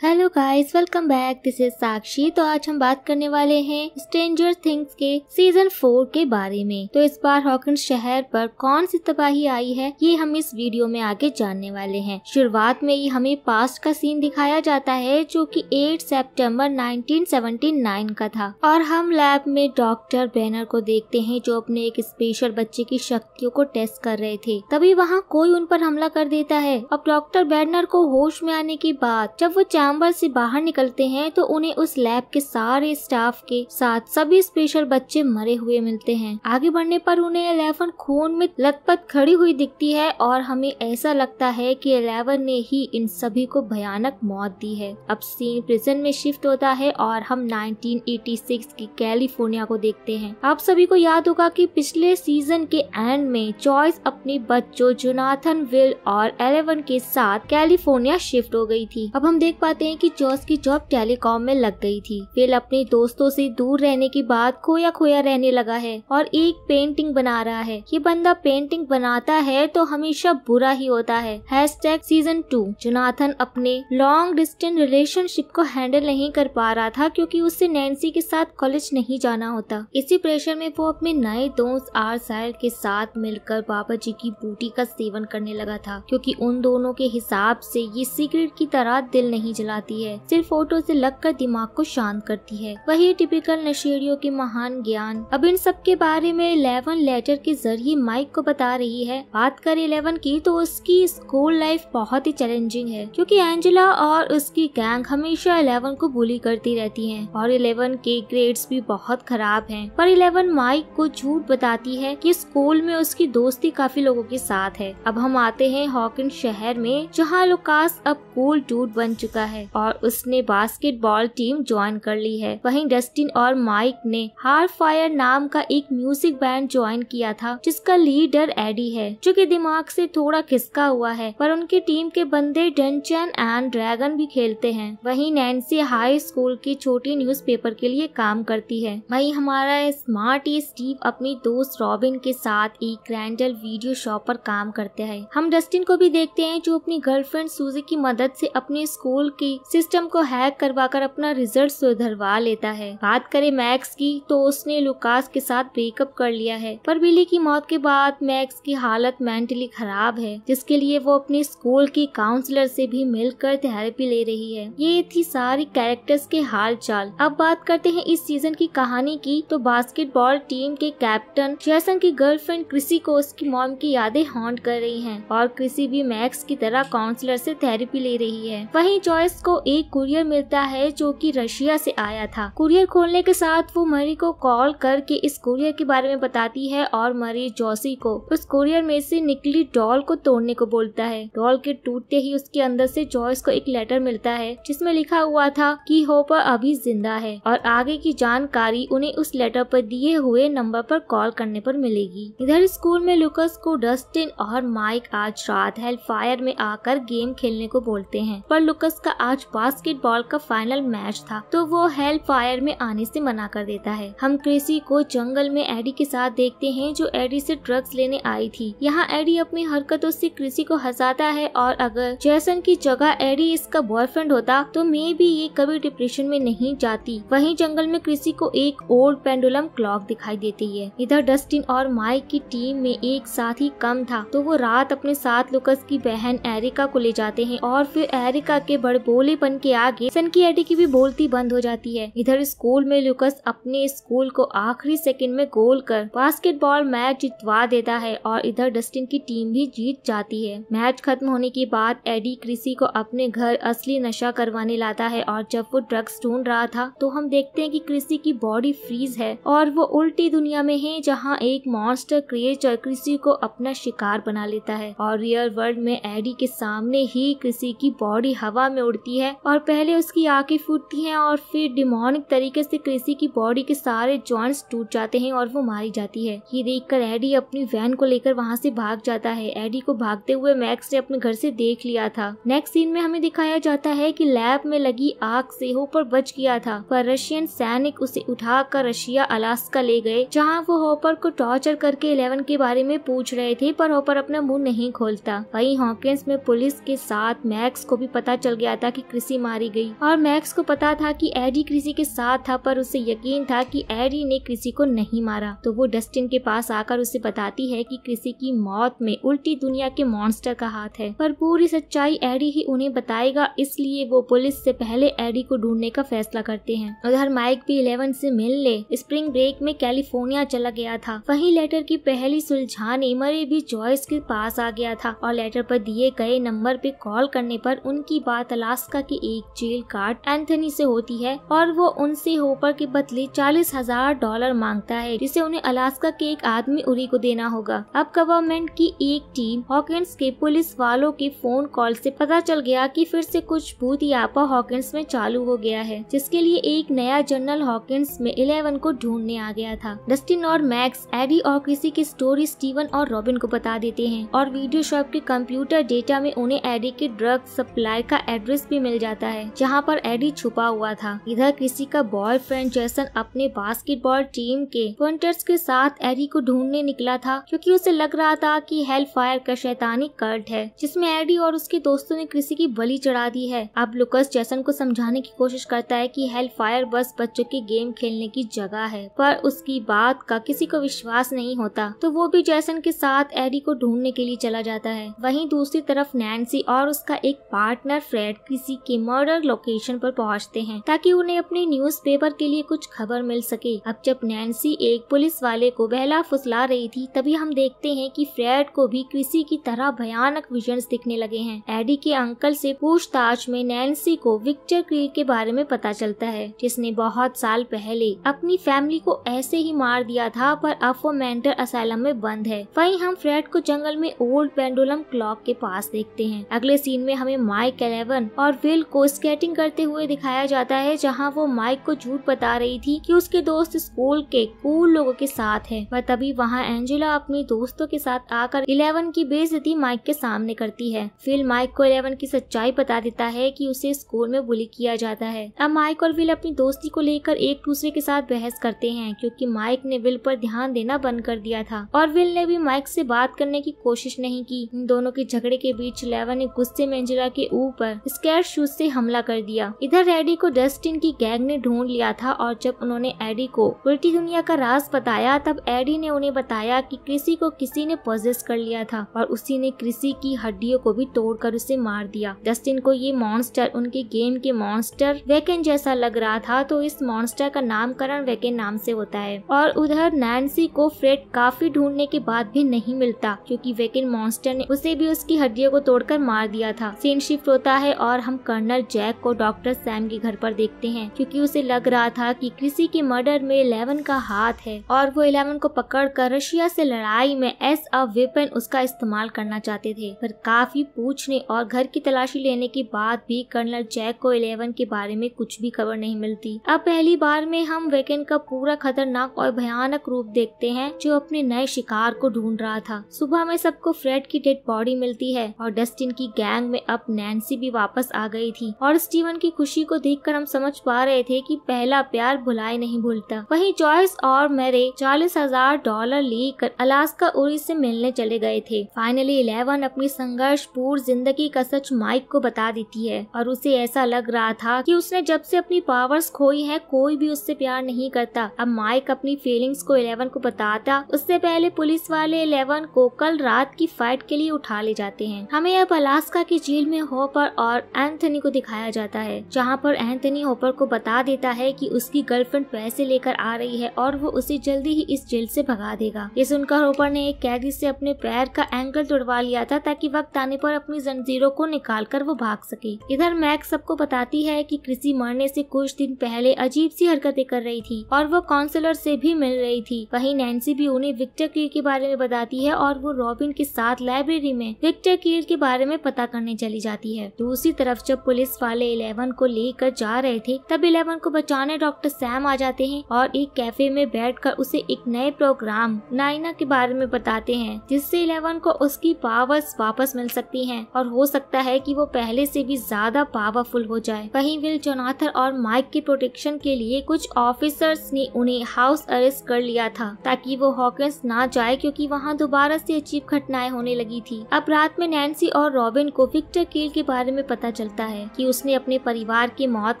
Hello guys, welcome back. This is Sakshi. तो आज हम बात करने वाले हैं स्ट्रेंजर थिंग्स के सीजन 4 के बारे में। तो इस बार हॉकिंस शहर पर कौन सी तबाही आई है, ये हम इस वीडियो में आगे जानने वाले हैं। शुरुआत में ही हमें पास्ट का सीन दिखाया जाता है जो कि 8 सितंबर 1979 का था और हम लैब में डॉक्टर बैनर को देखते हैं जो अपने एक स्पेशल बच्चे की शक्तियों को टेस्ट कर रहे थे। तभी वहाँ कोई उन पर हमला कर देता है। अब डॉक्टर बैनर को होश में आने के बाद जब वो चैम्बर से बाहर निकलते हैं तो उन्हें उस लैब के सारे स्टाफ के साथ सभी स्पेशल बच्चे मरे हुए मिलते हैं। आगे बढ़ने पर उन्हें 11 खून में लथपथ खड़ी हुई दिखती है और हमें ऐसा लगता है कि 11 ने ही इन सभी को भयानक मौत दी है। अब सीन प्रिजन में शिफ्ट होता है और हम 1986 की कैलिफोर्निया को देखते हैं। आप सभी को याद होगा कि पिछले सीजन के एंड में जॉयस अपने बच्चों जोनाथन, विल और 11 के साथ कैलिफोर्निया शिफ्ट हो गई थी। अब हम देख पाते हैं कि जॉस की जॉब टेलीकॉम में लग गई थी। विल अपने दोस्तों से दूर रहने के बाद खोया खोया रहने लगा है और एक पेंटिंग बना रहा है। ये बंदा पेंटिंग बनाता है तो हमेशा बुरा ही होता है। #सीजन 2। जोनाथन अपने लॉन्ग डिस्टेंस रिलेशनशिप को हैंडल नहीं कर पा रहा था क्योंकि उससे नैन्सी के साथ कॉलेज नहीं जाना होता। इसी प्रेशर में वो अपने नए दोस्त आरसाइल के साथ मिलकर बाबा जी की बूटी का सेवन करने लगा था क्योंकि उन दोनों के हिसाब से ये सिगरेट की तरह दिल नहीं जलाती है, सिर्फ फोटो से लगकर दिमाग को शांत करती है। वही टिपिकल नशेड़ियों के महान ज्ञान। अब इन सब के बारे में 11 लेटर के जरिए माइक को बता रही है। बात करें 11 की तो उसकी स्कूल लाइफ बहुत ही चैलेंजिंग है क्योंकि एंजेला और उसकी गैंग हमेशा 11 को बुली करती रहती है और 11 के ग्रेड्स भी बहुत खराब हैं। पर 11 माइक को झूठ बताती है कि स्कूल में उसकी दोस्ती काफी लोगों के साथ है। अब हम आते हैं हॉकिंस शहर में जहाँ लुकास अब कूल डूड बन चुका है और उसने बास्केटबॉल टीम ज्वाइन कर ली है। वहीं डस्टिन और माइक ने हार्ट फायर नाम का एक म्यूजिक बैंड ज्वाइन किया था जिसका लीडर एडी है जो कि दिमाग से थोड़ा खिसका हुआ है, पर उनकी टीम के बंदे डंजन एंड ड्रैगन भी खेलते हैं। वहीं नैन्सी हाई स्कूल की छोटी न्यूज़पेपर के लिए काम करती है। वहीं हमारा स्मार्ट स्टीव अपनी दोस्त रॉबिन के साथ एक रैंडल वीडियो शॉप पर काम करते हैं। हम डस्टिन को भी देखते हैं जो अपनी गर्लफ्रेंड सूजी की मदद से अपने स्कूल की सिस्टम को हैक करवाकर अपना रिजल्ट सुधरवा लेता है। बात करें मैक्स की तो उसने लुकास के साथ ब्रेकअप कर लिया है, पर बिली की मौत के बाद मैक्स की हालत मेंटली खराब है जिसके लिए वो अपने स्कूल की काउंसलर से भी मिलकर थेरेपी ले रही है। ये थी सारी कैरेक्टर्स के हाल चाल। अब बात करते हैं इस सीजन की कहानी की तो बास्केटबॉल टीम के कैप्टन जैसन की गर्लफ्रेंड क्रिसी को उसकी मॉम की यादें हॉन्ट कर रही हैं और क्रिसी भी मैक्स की तरह काउंसलर से थेरेपी ले रही है। वहीं जॉयस को एक कुरियर मिलता है जो कि रशिया से आया था। कुरियर खोलने के साथ वो मरी को कॉल करके इस कुरियर के बारे में बताती है और मरी जॉसी को उस कुरियर में से निकली डॉल को तोड़ने को बोलता है। डॉल के टूटते ही उसके अंदर से जॉयस को एक लेटर मिलता है जिसमें लिखा हुआ था कि होपर अभी जिंदा है और आगे की जानकारी उन्हें उस लेटर पर दिए हुए नंबर पर कॉल करने पर मिलेगी। इधर स्कूल में लुकस को डस्टिन और माइक आज रात हेल फायर में आकर गेम खेलने को बोलते हैं, पर लुकस का आज बास्केटबॉल का फाइनल मैच था तो वो हेल फायर में आने से मना कर देता है। हम क्रिसी को जंगल में एडी के साथ देखते हैं जो एडी से ड्रग्स लेने आई थी। यहाँ एडी अपनी हरकतों से क्रिसी को हंसाता है और अगर जैसन की जगह एडी इसका बॉयफ्रेंड होता तो मे भी ये कभी डिप्रेशन में नहीं जाती। वहीं जंगल में क्रिसी को एक ओल्ड पेंडुलम क्लॉक दिखाई देती है। इधर डस्टिन और माइक की टीम में एक साथी कम था तो वो रात अपने साथ लुकस की बहन एरिका को ले जाते हैं और फिर एरिका के बड़बोलेपन के आगे सन की एडी की भी बोलती बंद हो जाती है। इधर स्कूल में लुकस अपने स्कूल को आखिरी सेकंड में गोल कर बास्केटबॉल मैच जितवा देता है और इधर डस्टिन की टीम भी जीत जाती है। मैच खत्म होने के बाद एडी क्रिसी को अपने घर असली नशा करवाने लाता है और जब वो ड्रग्स ढूंढ रहा था तो हम देखते हैं कि क्रिसी की बॉडी फ्रीज है और वो उल्टी दुनिया में है जहाँ एक मॉन्स्टर क्रिएचर क्रिसी को अपना शिकार बना लेता है और रियल वर्ल्ड में एडी के सामने ही क्रिसी की बॉडी हवा में उड़ती है और पहले उसकी आंखें फूटती हैं और फिर डिमोनिक तरीके से क्रिसी की बॉडी के सारे जॉइंट्स टूट जाते हैं और वो मारी जाती है। ये देखकर एडी अपनी वैन को लेकर वहाँ से भाग जाता है। एडी को भागते हुए मैक्स ने अपने घर से देख लिया था। नेक्स्ट सीन में हमें दिखाया जाता है कि लैब में लगी आग से होपर बच गया था, पर रशियन सैनिक उसे उठाकर रशिया अलास्का ले गए जहाँ वो होपर को टॉर्चर करके 11 के बारे में पूछ रहे थे, पर होपर अपना मुंह नहीं खोलता। वहीं हॉकिंस में पुलिस के साथ मैक्स को भी पता चल गया था था कि क्रिसी मारी गई और मैक्स को पता था कि एडी क्रिसी के साथ था, पर उसे यकीन था कि एडी ने क्रिसी को नहीं मारा। तो वो डस्टिन के पास आकर उसे बताती है कि क्रिसी की मौत में उल्टी दुनिया के मॉन्स्टर का हाथ है, पर पूरी सच्चाई एडी ही उन्हें बताएगा, इसलिए वो पुलिस से पहले एडी को ढूंढने का फैसला करते हैं। उधर माइक भी 11 से मिलने स्प्रिंग ब्रेक में कैलिफोर्निया चला गया था। वहीं लेटर की पहली सुलझाने मरे भी जॉयस के पास आ गया था और लेटर पर दिए गए नंबर पे कॉल करने पर उनकी बात अलास्का के एक जेल गार्ड एंथनी से होती है और वो उनसे होपर के बदले $40,000 मांगता है, जिसे उन्हें अलास्का के एक आदमी उरी को देना होगा। अब गवर्नमेंट की एक टीम हॉकिंस के पुलिस वालों के फोन कॉल से पता चल गया कि फिर से कुछ भूतियापा हॉकिंस में चालू हो गया है, जिसके लिए एक नया जनरल हॉकिंस में 11 को ढूंढने आ गया था। डस्टिन और मैक्स एडी और क्रिसी की स्टोरी स्टीवन और रॉबिन को बता देते हैं और वीडियो शॉप के कंप्यूटर डेटा में उन्हें एडी के ड्रग सप्लाई का एड्रेस भी मिल जाता है, जहां पर एडी छुपा हुआ था। इधर क्रिसी का बॉयफ्रेंड जेसन अपने बास्केटबॉल टीम के पॉइंटर्स के साथ एडी को ढूंढने निकला था, क्योंकि उसे लग रहा था कि हेलफायर का शैतानी कल्ट है जिसमें एडी और उसके दोस्तों ने क्रिसी की बलि चढ़ा दी है। अब लुकस जेसन को समझाने की कोशिश करता है कि हेलफायर बस बच्चों के गेम खेलने की जगह है, पर उसकी बात का किसी को विश्वास नहीं होता, तो वो भी जेसन के साथ एडी को ढूंढने के लिए चला जाता है। वहीं दूसरी तरफ नैन्सी और उसका एक पार्टनर फ्रेड किसी के मर्डर लोकेशन पर पहुंचते हैं ताकि उन्हें अपने न्यूज़पेपर के लिए कुछ खबर मिल सके। अब जब नैन्सी एक पुलिस वाले को बहला फुसला रही थी, तभी हम देखते हैं कि फ्रेड को भी किसी की तरह भयानक विजन्स दिखने लगे हैं। एडी के अंकल से पूछताछ में नैन्सी को विक्टर क्रील के बारे में पता चलता है, जिसने बहुत साल पहले अपनी फैमिली को ऐसे ही मार दिया था, पर अब वो मेंटल असाइलम में बंद है। वहीं हम फ्रेड को जंगल में ओल्ड पेंडुलम क्लॉक के पास देखते हैं। अगले सीन में हमें माइक, 11 और विल को स्केटिंग करते हुए दिखाया जाता है, जहां वो माइक को झूठ बता रही थी कि उसके दोस्त स्कूल के कूल लोगों के साथ है, पर तभी वहां एंजेला अपनी दोस्तों के साथ आकर 11 की बेइज्जती माइक के सामने करती है। फिर माइक को 11 की सच्चाई बता देता है कि उसे स्कूल में बुली किया जाता है। अब माइक और विल अपनी दोस्ती को लेकर एक दूसरे के साथ बहस करते हैं, क्योंकि माइक ने विल पर ध्यान देना बंद कर दिया था और विल ने भी माइक से बात करने की कोशिश नहीं की। इन दोनों के झगड़े के बीच 11 ने गुस्से में एंजेला के ऊपर स्केयर शूज से हमला कर दिया। इधर एडी को डस्टिन की गैंग ने ढूंढ लिया था और जब उन्होंने एडी को उल्टी दुनिया का राज बताया, तब एडी ने उन्हें बताया कि क्रिसी को किसी ने पोजेस कर लिया था और उसी ने क्रिसी की हड्डियों को भी तोड़कर उसे मार दिया। डस्टिन को ये मॉन्स्टर उनके गेम के मॉन्स्टर वेकेन जैसा लग रहा था, तो इस मॉन्स्टर का नामकरण वेकेन नाम से होता है। और उधर नैन्सी को फ्रेड काफी ढूंढने के बाद भी नहीं मिलता, क्योंकि वेकेन मॉन्स्टर ने उसे भी उसकी हड्डियों को तोड़कर मार दिया था। सीन शिफ्ट होता है और हम कर्नल जैक को डॉक्टर सैम के घर पर देखते हैं, क्योंकि उसे लग रहा था कि किसी के मर्डर में 11 का हाथ है और वो 11 को पकड़कर रशिया से लड़ाई में एज अ वेपन उसका इस्तेमाल करना चाहते थे। पर काफी पूछने और घर की तलाशी लेने के बाद भी कर्नल जैक को 11 के बारे में कुछ भी खबर नहीं मिलती। अब पहली बार में हम वेकेन का पूरा खतरनाक और भयानक रूप देखते हैं, जो अपने नए शिकार को ढूंढ रहा था। सुबह में सबको फ्रेड की डेड बॉडी मिलती है और डस्टिन की गैंग में अब नैन्सी भी वापस आ गई थी और स्टीवन की खुशी को देखकर हम समझ पा रहे थे कि पहला प्यार भुलाए नहीं भूलता। वहीं जॉयस और मेरे $40,000 लेकर अलास्का उरी से मिलने चले गए थे। फाइनली 11 अपनी संघर्षपूर्ण जिंदगी का सच माइक को बता देती है और उसे ऐसा लग रहा था कि उसने जब से अपनी पावर्स खोई है, कोई भी उससे प्यार नहीं करता। अब माइक अपनी फीलिंग्स को 11 को बताता, उससे पहले पुलिस वाले 11 को कल रात की फाइट के लिए उठा ले जाते हैं। हमें अब अलास्का की जेल में होपर और एंथनी को दिखाया जाता है, जहां पर एंथनी होपर को बता देता है कि उसकी गर्लफ्रेंड पैसे लेकर आ रही है और वो उसे जल्दी ही इस जेल से भगा देगा। ये सुनकर होपर ने एक कैदी से अपने पैर का एंकल तोड़वा लिया था, ताकि वक्त आने पर अपनी जंजीरों को निकालकर वो भाग सके। इधर मैक्स सबको बताती है कि क्रिसी मरने से कुछ दिन पहले अजीब सी हरकतें कर रही थी और वो काउंसलर से भी मिल रही थी। वहीं नैन्सी भी उन्हें विक्टर क्रील के बारे में बताती है और वो रॉबिन के साथ लाइब्रेरी में विक्टर क्रील के बारे में पता करने चली जाती है। दूसरी तरफ जब पुलिस वाले 11 को लेकर जा रहे थे, तब 11 को बचाने डॉक्टर सैम आ जाते हैं और एक कैफे में बैठकर उसे एक नए प्रोग्राम नाइना के बारे में बताते हैं, जिससे 11 को उसकी पावर्स वापस मिल सकती हैं और हो सकता है कि वो पहले से भी ज्यादा पावरफुल हो जाए। वहीं विल, जोनाथन और माइक के प्रोटेक्शन के लिए कुछ ऑफिसर्स ने उन्हें हाउस अरेस्ट कर लिया था, ताकि वो हॉकिंस ना जाए, क्योंकि वहाँ दोबारा से अजीब घटनाएं होने लगी थी। अब रात में नैन्सी और रॉबिन को विक्टर क्रील के बारे में पता चलता है कि उसने अपने परिवार की मौत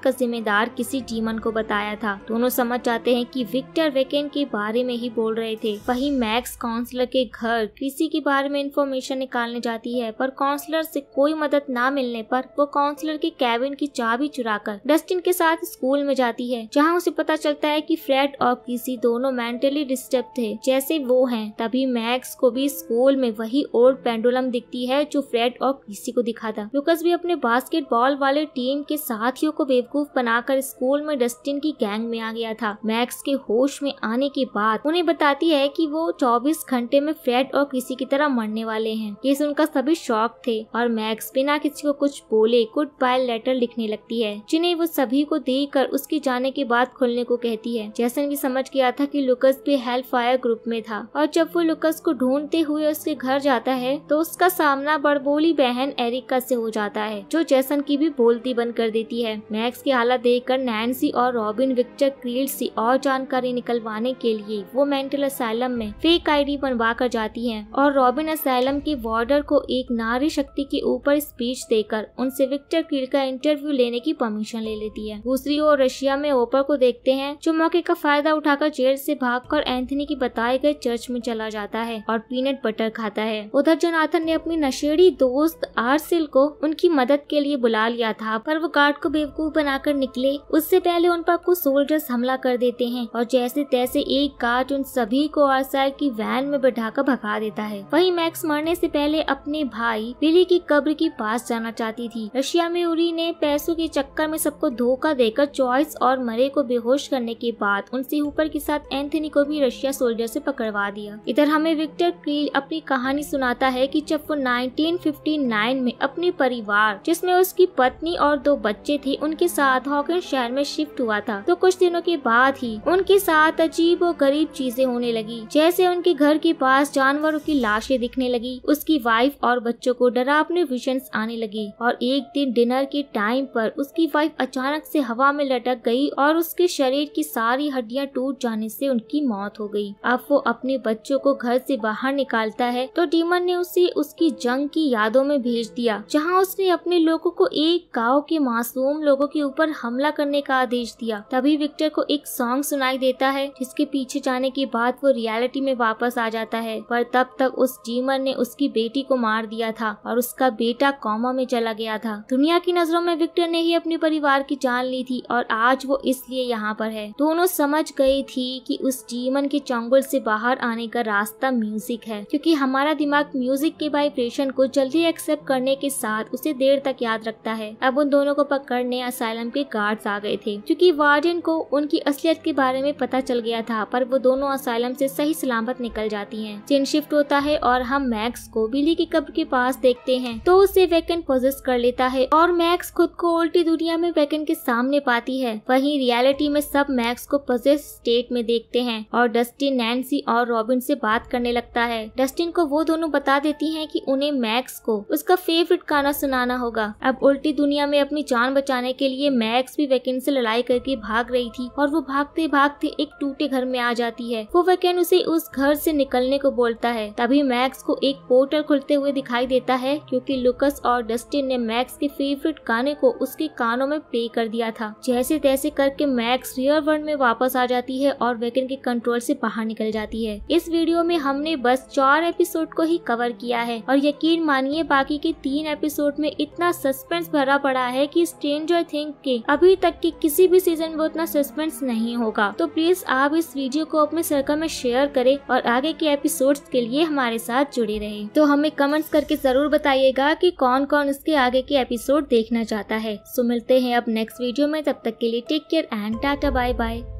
का जिम्मेदार किसी डीमन को बताया था। दोनों समझ जाते हैं कि विक्टर वेकेन के बारे में ही बोल रहे थे। वहीं मैक्स काउंसलर के घर किसी के बारे में इंफॉर्मेशन निकालने जाती है, पर काउंसलर से कोई मदद ना मिलने पर वो काउंसलर के कैबिन की चाबी चुराकर डस्टिन के साथ स्कूल में जाती है, जहां उसे पता चलता है कि फ्रेड और किसी दोनों मेंटली डिस्टर्ब थे जैसे वो हैं। तभी मैक्स को भी स्कूल में वही ओल्ड पेंडुलम दिखती है जो फ्रेड और किसी को दिखा था। लुकस भी अपने बास्केटबॉल वाले टीम के साथियों को बेवकूफ बनाकर स्कूल में डस्टिन की गैंग में आ गया था। मैक्स के होश में आने के बाद उन्हें बताती है कि वो 24 घंटे में फ्रेड और किसी की तरह मरने वाले हैं। ये सुनकर सभी शॉक थे और मैक्स बिना किसी को कुछ बोले गुड बाय लेटर लिखने लगती है, जिन्हें वो सभी को देकर उसके जाने के बाद खुलने को कहती है। जैसन भी समझ गया था कि लुकस भी हेल फायर ग्रुप में था और जब वो लुकस को ढूंढते हुए उसके घर जाता है तो उसका सामना बड़बोली बहन एरिका से हो जाता है, जो जैसन की भी बोलती बंद कर देती है। मैक्स की हालत देखकर नैन्सी और रॉबिन विक्टर क्रील से और जानकारी निकलवाने के लिए वो मेंटल असाइलम में फेक आईडी बनवा कर जाती हैं और रॉबिन असाइलम के वार्डर को एक नारी शक्ति के ऊपर स्पीच देकर उनसे विक्टर क्रील का इंटरव्यू लेने की परमिशन ले लेती है। दूसरी ओर रशिया में ओपर को देखते हैं, जो मौके का फायदा उठाकर जेल से भागकर एंथनी की बताए गए चर्च में चला जाता है और पीनट बटर खाता है। उधर जोनाथन ने अपनी नशेड़ी दोस्त आर्सिल को उनकी मदद के लिए बुला लिया था, पर वो गार्ड को बेवकूफ बनाकर निकले उससे पहले उन पर कुछ सोल्जर्स हमला कर देते हैं और जैसे तैसे एक गार्ड उन सभी को आर्साइल की वैन में बैठाकर भगा देता है। वहीं मैक्स मरने से पहले अपने भाई बिली की कब्र के पास जाना चाहती थी। रशिया में उरी ने पैसों के चक्कर में सबको धोखा देकर चॉइस और मरे को बेहोश करने के बाद उनसे ऊपर के साथ एंथनी को भी रशिया सोल्जर से पकड़वा दिया। इधर हमें विक्टर क्रील अपनी कहानी सुनाता है कि जब वो 1959 में अपने परिवार, जिसमें उसकी पत्नी और 2 बच्चे थे, उनके साथ हॉकिंस शहर में शिफ्ट हुआ था, तो कुछ दिनों के बाद ही उनके साथ अजीब और गरीब चीजें होने लगी। जैसे उनके घर के पास जानवरों की लाशें दिखने लगी, उसकी वाइफ और बच्चों को डरावने विजन्स आने लगी और एक दिन डिनर के टाइम पर उसकी वाइफ अचानक से हवा में लटक गई और उसके शरीर की सारी हड्डियां टूट जाने से उनकी मौत हो गई। अब वो अपने बच्चों को घर से बाहर निकालता है तो डीमन ने उसे उसकी जंग की यादों में भेज दिया, जहां उसने अपने लोगों को एक गांव के मासूम लोगों के ऊपर हमला करने का आदेश दिया। तभी विक्टर को एक सॉन्ग सुनाई देता है, जिसके पीछे जाने के बाद वो रियलिटी में वापस आ जाता है, पर तब तक उस डीमन ने उसकी बेटी को मार दिया था और उसका बेटा कोमा में चला गया था। दुनिया की नजरों में विक्टर ने ही अपने परिवार की जान ली थी और आज वो इसलिए यहाँ पर है। दोनों समझ गई थी कि उस डीमन के चंगुल से बाहर आने का रास्ता म्यूजिक है, क्योंकि हमारा दिमाग म्यूजिक के वाइब्रेशन को जल्दी एक्सेप्ट करने के साथ उसे देर तक याद रखता है। अब उन दोनों को पकड़ने असाइलम के गार्ड्स आ गए थे, क्योंकि वार्डन को उनकी असलियत के बारे में पता चल गया था, पर वो दोनों असाइलम से सही सलामत निकल जाती हैं। सीन शिफ्ट होता है और हम मैक्स को बिली की कब्र के पास देखते हैं, तो उसे वेकेन पोजेस कर लेता है और मैक्स खुद को उल्टी दुनिया में वेकेन के सामने पाती है। वहीं रियलिटी में सब मैक्स को पोजेस स्टेट में देखते हैं और डस्टिन नैन्सी और रॉबिन से बात करने लगता है। डस्टिन को वो दोनों बता देती हैं कि उन्हें मैक्स को उसका फेवरेट गाना सुनाना होगा। अब उल्टी दुनिया में अपनी जान बचाने के लिए मैक्स भी वेकेन से लड़ाई करके भाग रही थी और वो भागते भागते एक टूटे घर में आ जाती है। वो वेकेन उसे उस घर से निकलने को बोलता है। तभी मैक्स को एक पोर्टल खुलते हुए दिखाई देता है, क्योंकि लुकस और डस्टिन ने मैक्स के फेवरेट गाने को उसके कानों में प्ले कर दिया था। जैसे तैसे करके मैक्स रियल वर्ल्ड में वापस आ जाती है और वेकेन के कंट्रोल से बाहर निकल जाती है। इस वीडियो में हमने बस 4 एपिसोड को ही कवर किया है और यकीन मानिए बाकी के 3 एपिसोड में इतना सस्पेंस भरा पड़ा है कि स्ट्रेंजर थिंग्स के अभी तक के किसी भी सीजन में उतना सस्पेंस नहीं होगा। तो प्लीज आप इस वीडियो को अपने सर्कल में शेयर करें और आगे के एपिसोड्स के लिए हमारे साथ जुड़े रहें। तो हमें कमेंट्स करके जरूर बताइएगा कि कौन कौन इसके आगे के एपिसोड देखना चाहता है। सो मिलते हैं अब नेक्स्ट वीडियो में, तब तक के लिए take care and tata bye bye.